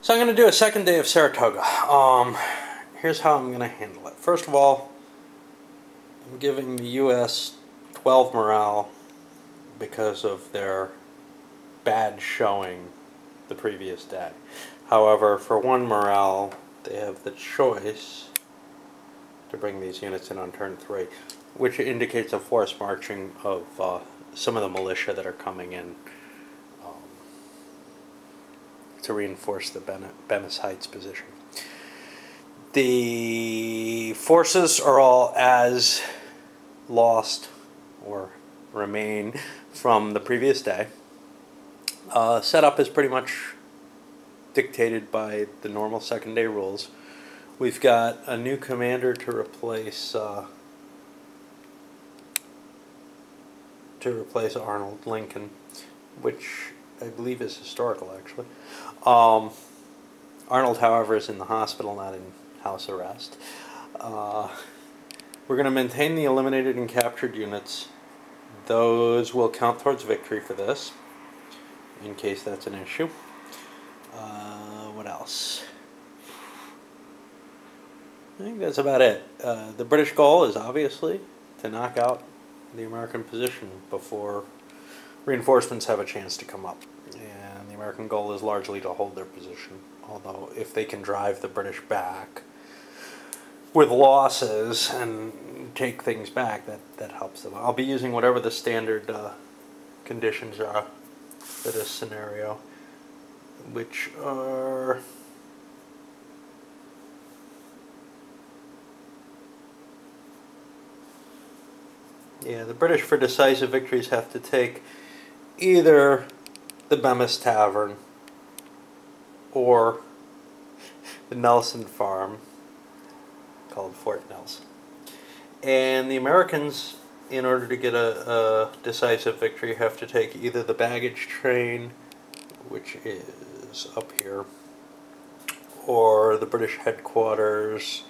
So I'm going to do a second day of Saratoga. Here's how I'm going to handle it. First of all, I'm giving the U.S. 12 morale because of their bad showing the previous day. However, for 1 morale, they have the choice to bring these units in on turn 3, which indicates a forced marching of some of the militia that are coming in to reinforce the Bemis Heights position. The forces are all as lost or remain from the previous day. Setup is pretty much dictated by the normal second day rules. We've got a new commander to replace Arnold Lincoln, which I believe is historical, actually. Arnold, however, is in the hospital, not in house arrest. We're going to maintain the eliminated and captured units. Those will count towards victory for this, in case that's an issue. What else? I think that's about it. The British goal is obviously to knock out the American position before reinforcements have a chance to come up. And the American goal is largely to hold their position, although if they can drive the British back with losses and take things back, that helps them. I'll be using whatever the standard conditions are for this scenario, which are the British for decisive victories have to take either the Bemis Tavern or the Nelson Farm, called Fort Nelson. And the Americans, in order to get a decisive victory, have to take either the baggage train, which is up here, or the British headquarters,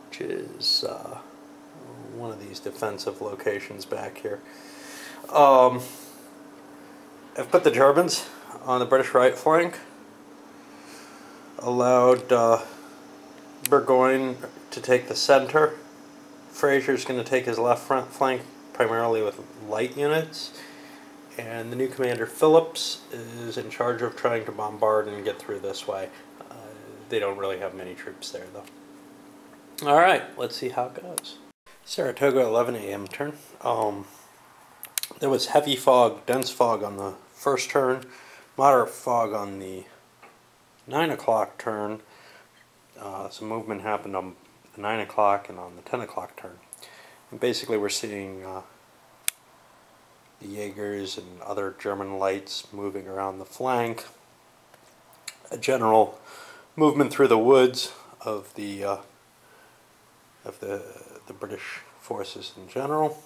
which is one of these defensive locations back here. I've put the Germans on the British right flank, allowed Burgoyne to take the center. Fraser's going to take his left front flank primarily with light units, and the new commander Phillips is in charge of trying to bombard and get through this way. They don't really have many troops there, though. Alright, let's see how it goes. Saratoga, 11 a.m. turn. There was heavy fog, dense fog on the first turn, moderate fog on the 9 o'clock turn. Some movement happened on the 9 o'clock and on the 10 o'clock turn. And basically we're seeing the Jaegers and other German lights moving around the flank. A general movement through the woods of the British forces in general.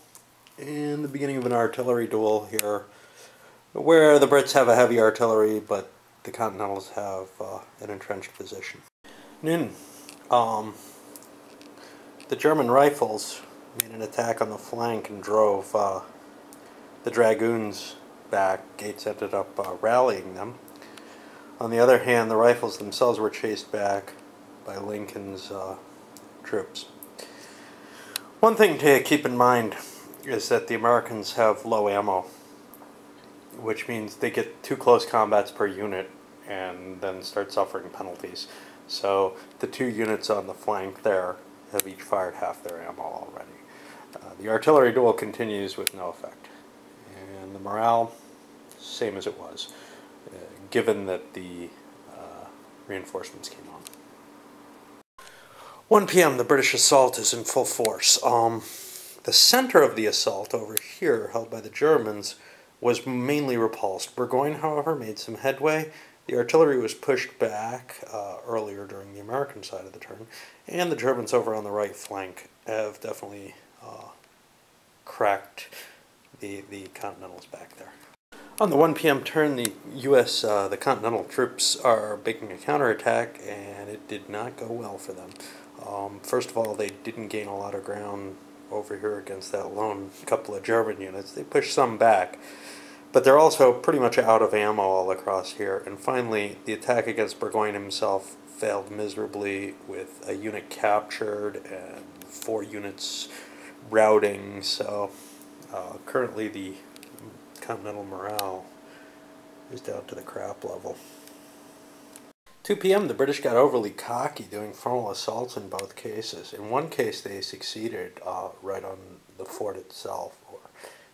And the beginning of an artillery duel here, where the Brits have a heavy artillery, but the Continentals have an entrenched position. Noon. The German rifles made an attack on the flank and drove the dragoons back. Gates ended up rallying them. On the other hand, the rifles themselves were chased back by Lincoln's troops. One thing to keep in mind is that the Americans have low ammo, which means they get 2 close combats per unit and then start suffering penalties. So the 2 units on the flank there have each fired half their ammo already. The artillery duel continues with no effect. And the morale, same as it was, given that the reinforcements came on. 1 p.m. the British assault is in full force. The center of the assault over here, held by the Germans, was mainly repulsed. Burgoyne, however, made some headway. The artillery was pushed back earlier during the American side of the turn, and the Germans over on the right flank have definitely cracked the Continentals back there. On the 1 p.m. turn, the the Continental troops are making a counterattack, and it did not go well for them. First of all, they didn't gain a lot of ground over here against that lone couple of German units. They pushed some back, But they're also pretty much out of ammo all across here. And finally, the attack against Burgoyne himself failed miserably with a unit captured and 4 units routing. So currently the Continental morale is down to the crap level. 2 p.m. the British got overly cocky doing frontal assaults in both cases. In one case they succeeded right on the fort itself, or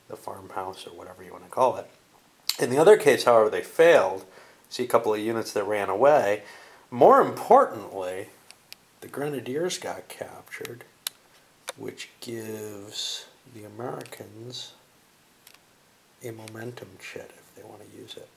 the farmhouse, or whatever you want to call it. In the other case, however, they failed. See a couple of units that ran away. More importantly, the Grenadiers got captured, which gives the Americans a momentum chit if they want to use it.